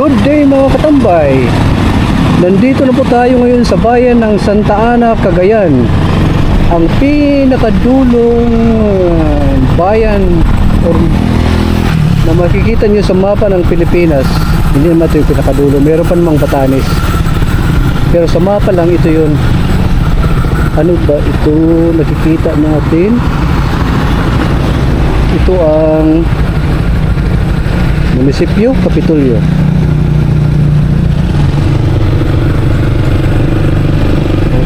Good day mga katambay. Nandito na po tayo ngayon sa bayan ng Santa Ana, Cagayan. Ang pinakadulong bayan na makikita nyo sa mapa ng Pilipinas. Hindi naman ito yung pinakadulo, meron pa namang Batanes, pero sa mapa lang ito yun. Ano ba ito nakikita natin? Ito ang munisipyo Kapitolyo.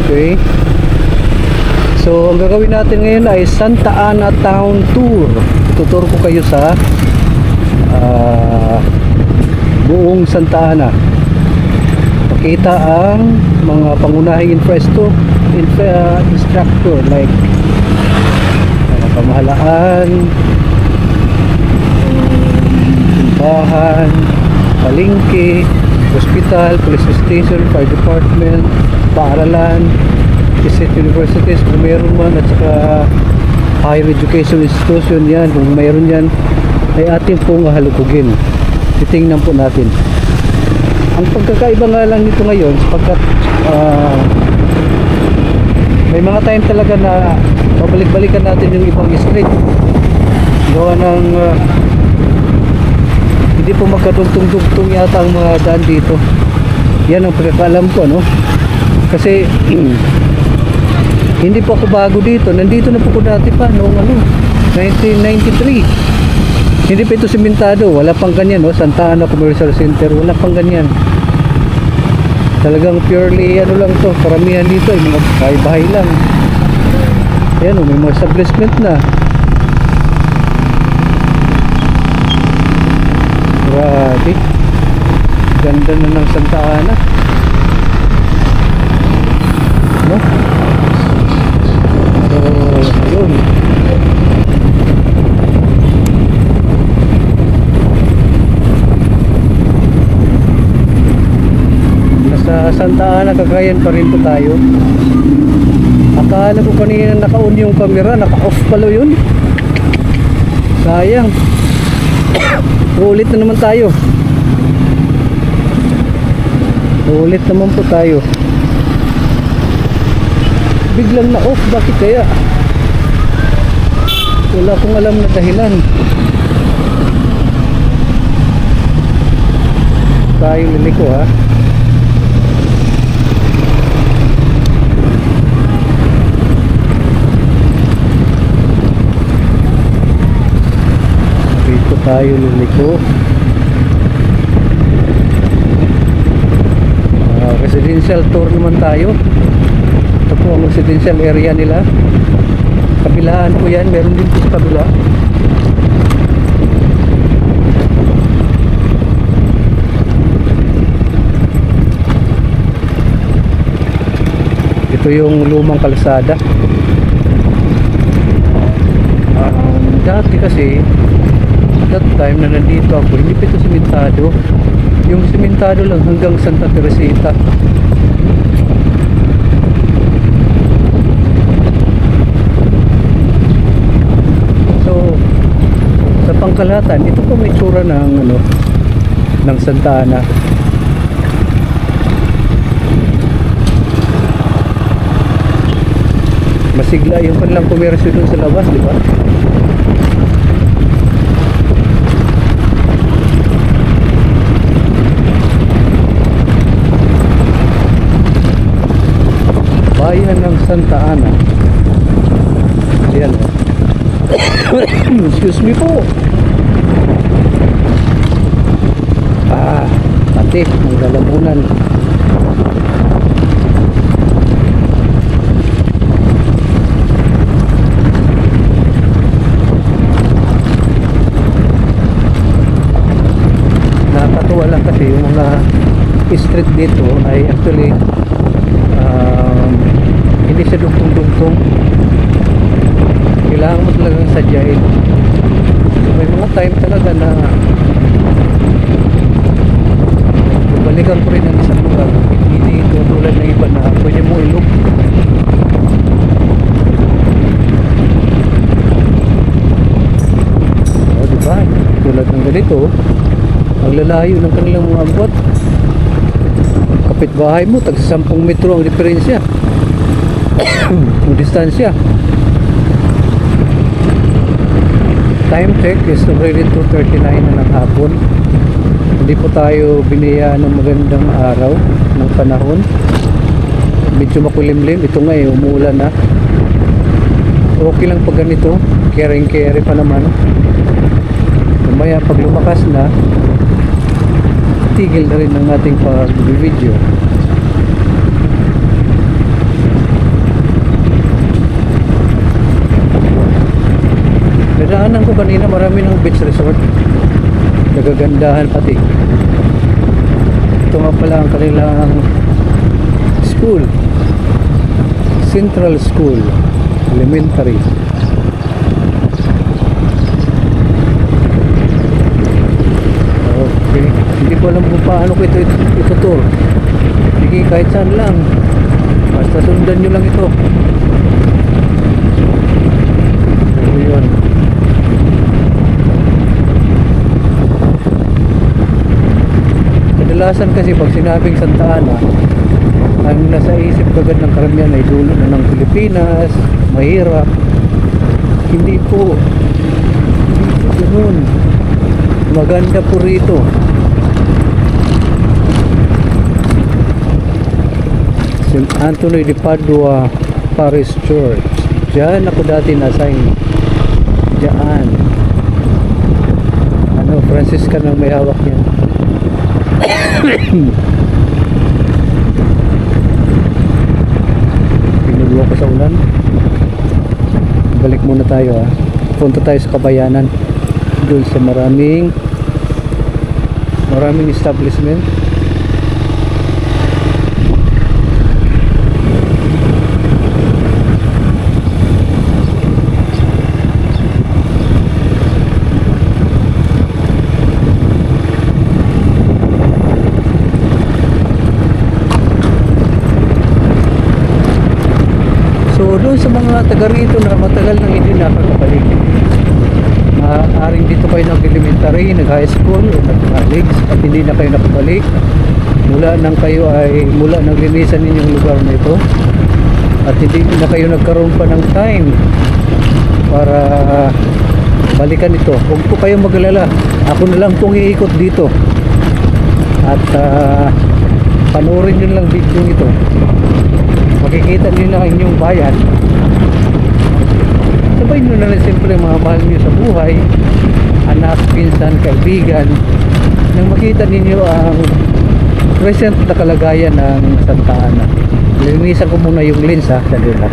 Okay, so ang gagawin natin ngayon ay Santa Ana Town Tour. Tuturo ko kayo sa buong Santa Ana. Pakita ang mga pangunahing infrastructure like pamahalaan, simbahan, palengke, hospital, police station, fire department, paaralan, state universities kung mayroon man, at saka higher education institution. Yan, kung mayroon yan ay ating pong halukugin. Titingnan po natin. Ang pagkakaiba nga lang nito ngayon sapagkat may mga time talaga na babalik-balikan natin yung ibang street gawa ng hindi po magkadugtong-dugtong yata ang mga daan dito. Yan ang pagkakaalam ko, no? Kasi hindi po ako bago dito. Nandito na po ko dati pa noong 1993. Hindi pa ito simentado, wala pang ganyan, no? Santa Ana Commercial Center, wala pang ganyan. Talagang purely ano lang to, karamihan dito ay mga bahay-bahay lang. Ayan, may mga establishment na. Grabe, ganda na ng Santa Ana, no? So, ayun. Nasa Santa Ana, Cagayan pa rin po tayo. Akala ko kanina naka-on yung camera, naka-off pala yun. Sayang. Ulit na naman tayo. Ulit naman po tayo. Biglang na-off, bakit kaya? Wala akong alam na dahilan. Tayo liliko, ha. Dito tayo liliko. Residential tour naman tayo. Ito po ang residential area nila. Kabilaan po yan, meron din po sa kabila. Ito yung lumang kalsada. Dati kasi, that time na nandito ako, hindi pa ito simentado. Yung simentado lang hanggang Santa Teresita. So sa pangkalahatan, ito po may tsura ng ng Santa Ana. Masigla yung kanilang komersyo dun sa labas, di ba? Bayan ng Santa Ana. Ayan. Excuse me po. Pati ang lalamunan. Nakakatuwa lang kasi yung mga street dito ay actually hindi siya dugtong-dugtong. Kailangan mo talagang sadyain. So, may mga time talaga na balikan ko rin ang isang lugar. Hindi ito tulad ng iba na pwede mo ilog. O, diba? Tulad ng ganito, Ang lalayo ng kanilang mga abot. Kapitbahay mo, tag 10 metro ang diferensya. Ang distansya. Time check is already 2:39 na ng hapon. Hindi po tayo binayaan ng magandang araw ng panahon. Medyo makulimlim. Ito nga umuulan na. Okay lang pag ganito. Kering-kere pa naman. Mamaya pag lumakas na, tigil na rin ang ating pag-video. Nadaanan ko kanina, marami ng beach resort. Nagagandahan pati. Ito nga pala ang kanilang school. Central School Elementary. Okay. Hindi ko alam kung paano ko ito itutur. Sige, kahit saan lang. Basta sundan nyo lang ito. So, yun. Kadalasan kasi pag sinabing Santa Ana, ang nasa isip kagad ng karamihan ay dulo na ng Pilipinas, mahirap. Hindi po ganoon. Maganda po rito. St. Anthony de Padua Parish Church. Diyan ako dati na-assign. Diyan. Franciscan ang may hawak yan. Pinuluwa ko sa ulan. Balik muna tayo punta tayo sa Kabayanan, doon sa maraming establishment. So doon sa mga taga rito na matagal nang hindi nakakabalik, maaaring dito kayo nag-elementary, nag-high school o nag-college at hindi na kayo nakabalik mula nang linisan ninyong lugar na ito at hindi na kayo nagkaroon pa ng time para balikan ito. Huwag po kayong mag-alala, ako na lang pong iikot dito at panoorin nyo lang video ito. Makikita nyo lang ang inyong bayan. Sabay nyo na rin siyempre mga mahal nyo sa buhay, anak, pinsan, kaibigan, nang makita ninyo ang present na kalagayan ng Santa Ana. Linisan ko muna yung lens sa dila.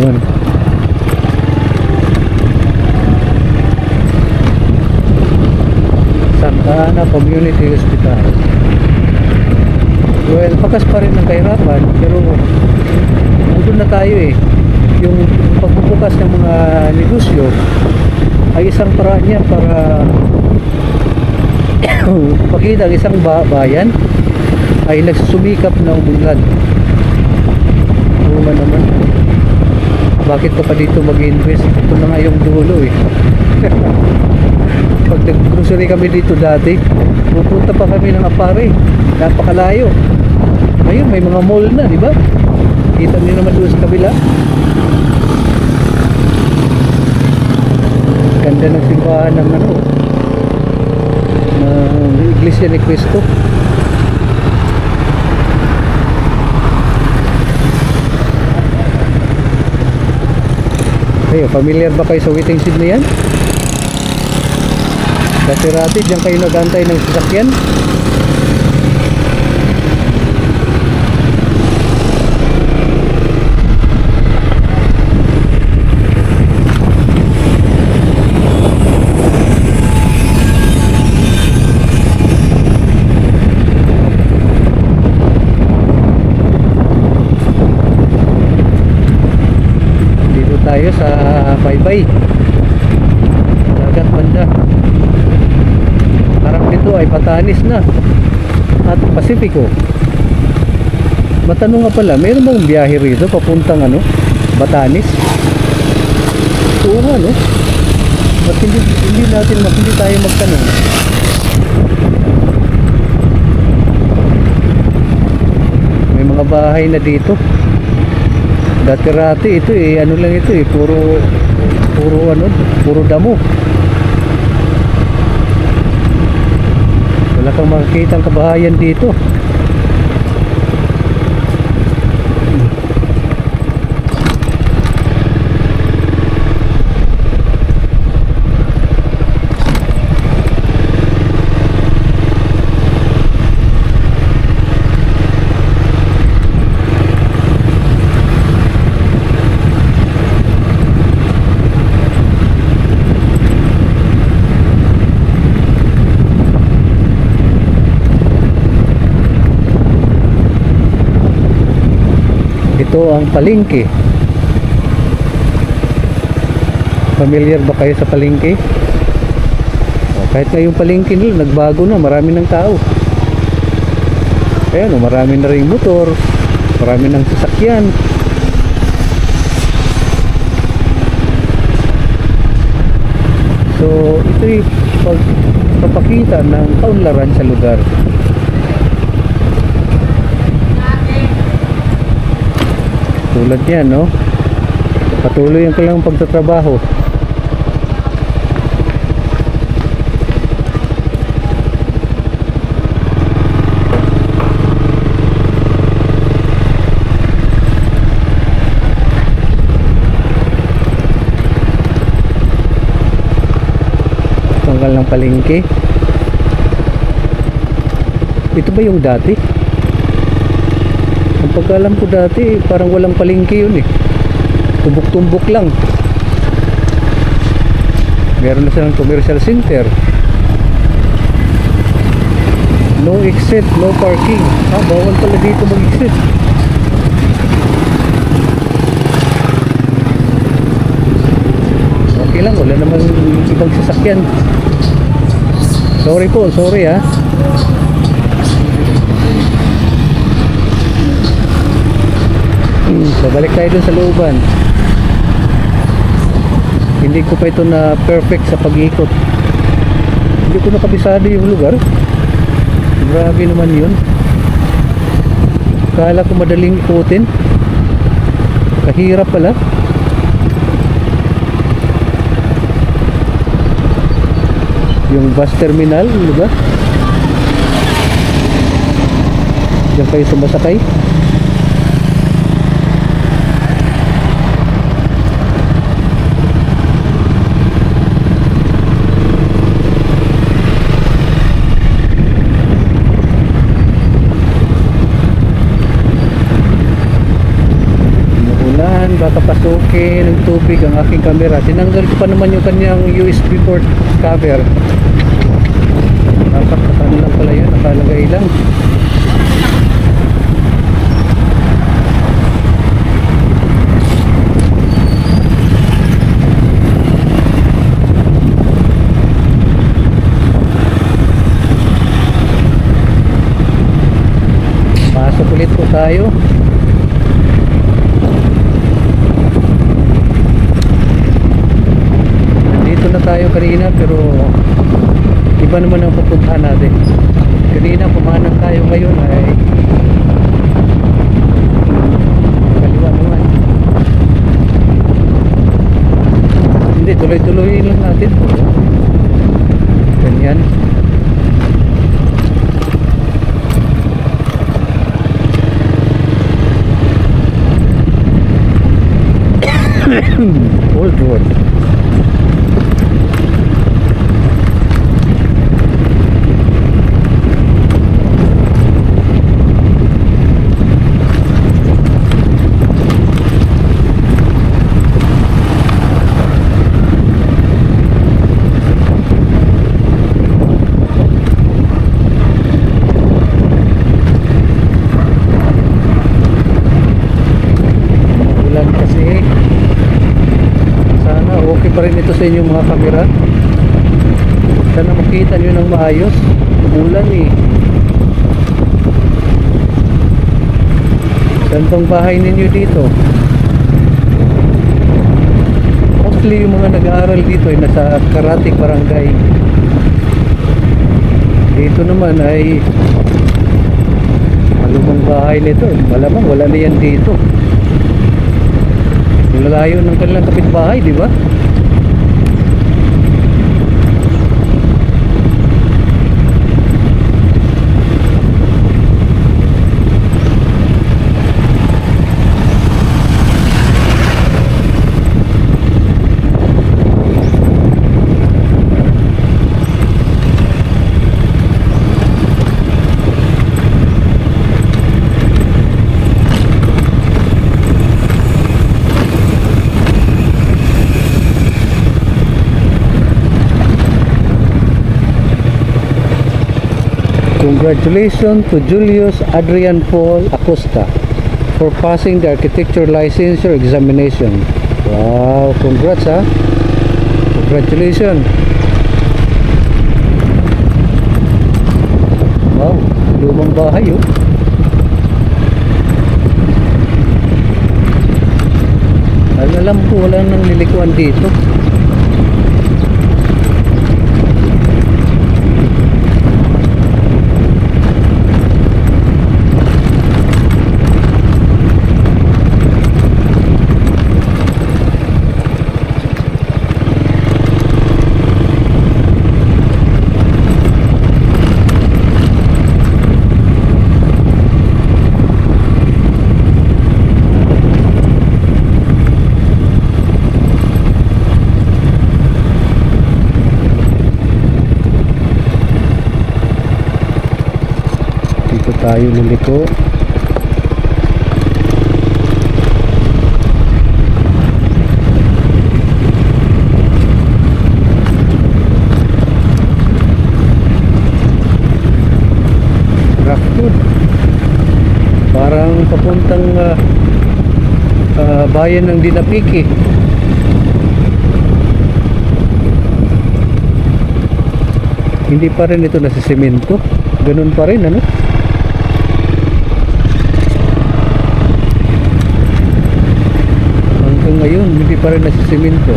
Yun. Santa Ana Community Hospital. Well, pakas pa rin ng kahirapan, pero doon na tayo yung pagbubukas ng mga negosyo ay isang paraan yan para pakita ang isang bayan ay nagsusumikap na umunlad. Oo naman, bakit ka pa dito mag-invest? Ito na nga yung dulo pag nag-grocery kami dito dati, pupunta pa kami ng Apare, napakalayo. Ngayon may mga mall na, di ba? Kita niyo naman doon sa kabila. Ganda ng simbahan ng ng Iglesia ni Cristo. Hey, familiar ba kayo sa waiting shed na yan? Dati-rati, diyan kayo nag-antay ng sasakyan. Dito tayo sa Baybay, dagat banda. Harap nito ay Batanes na at Pasifiko. Matanong nga pala, mayroon bang biyahe rito papuntang Batanes? Oo nga, no? Ba't hindi tayo magtanong? May mga bahay na dito. Dati-rati ito ano lang ito puro damo. Wala kang makikita ang kabahayan dito. Ito ang palengke. Familiar ba kayo sa palengke? Kahit na yung palengke nila nagbago na, marami ng tao. Ayan, marami na ring motor, marami ng sasakyan. So ito'y pagpapakita ng kaunlaran sa lugar. Tulad yan, no? Patuloy ang kailangang pagtatrabaho. Tanggal ng palengke. Ito ba yung dati? Ang pagkalam ko dati, parang walang palengke yun eh. Tumbok-tumbok lang. Meron na silang commercial center. No exit, no parking. Bawal pala dito mag-exit. Okay lang, wala naman ibang sasakyan. Sorry po, sorry ha. Babalik tayo dun sa looban. Hindi ko pa ito na perfect sa pag-ikot. Hindi ko nakabisado yung lugar. Grabe naman yun. Kala ko madaling ikutin. Kahirap pala. Yung bus terminal, diba? Diyan kayo sumasakay. Baka pasukin ng tubig ang aking camera. Tinanggal ko pa naman yung kanyang USB port cover. Dapat nakano lang pala yun, nakalagay lang. Pasok ulit po tayo. Na tayo kanina pero iba naman ang pupuntahan natin. Kanina pumanan tayo, ngayon ay kaliwa naman. Hindi, tuloy-tuloy lang natin. Ganyan. Old road. Pa rin ito sa inyong mga kamera. Sana makita nyo ng maayos. Ulan eh. Saan bang bahay ninyo dito? mostly yung mga nag-aaral dito ay nasa Karatig Barangay. Dito naman ay malumang bahay nito. Malamang wala na yan dito. Lalayo ng kanilang kapitbahay, di ba? Congratulations to Julius Adrian Paul Acosta for passing the architecture licensure examination. Wow, congrats ha. Congratulations. Wow, lumang bahay oh. Alam ko wala nang nilikuan dito. Tayo liliko. Rough road. Parang papuntang bayan ng Dinapiki. Hindi pa rin ito nasa semento. Ganun pa rin ano? Ngayon hindi pa rin nasa semento.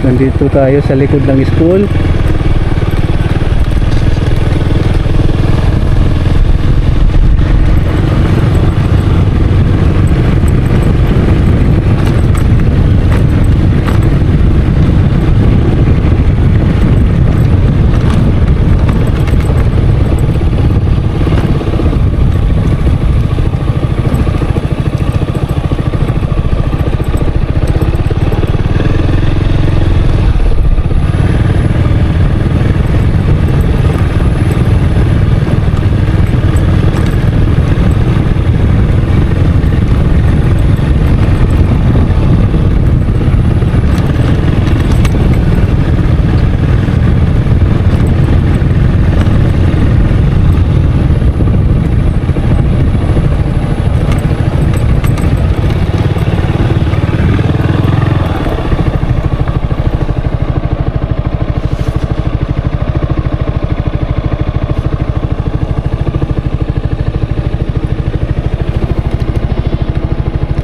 Nandito tayo sa likod ng school.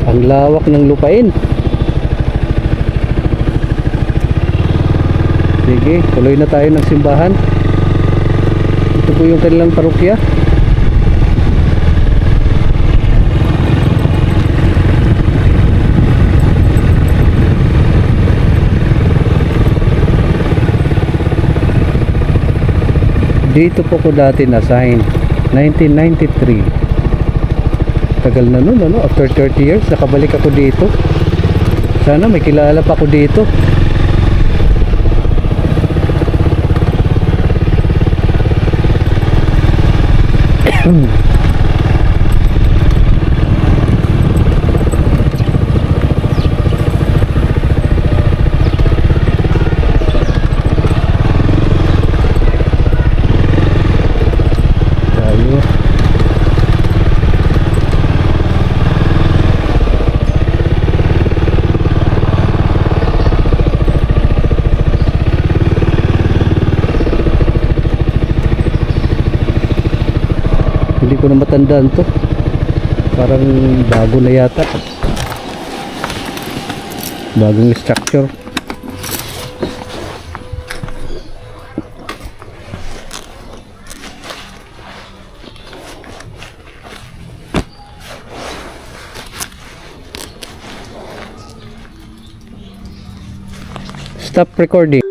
Ang lawak ng lupain. Sige, tuloy na tayo ng simbahan. Ito po yung kanilang parokya. Dito po ko dati na-sign. 1993. Tagal na nun, ano? After 30 years, nakabalik ako dito. Sana may kilala pa ako dito. Tayo. Hindi ko na matandaan to. Parang bago na yata. Bagong structure. Stop recording.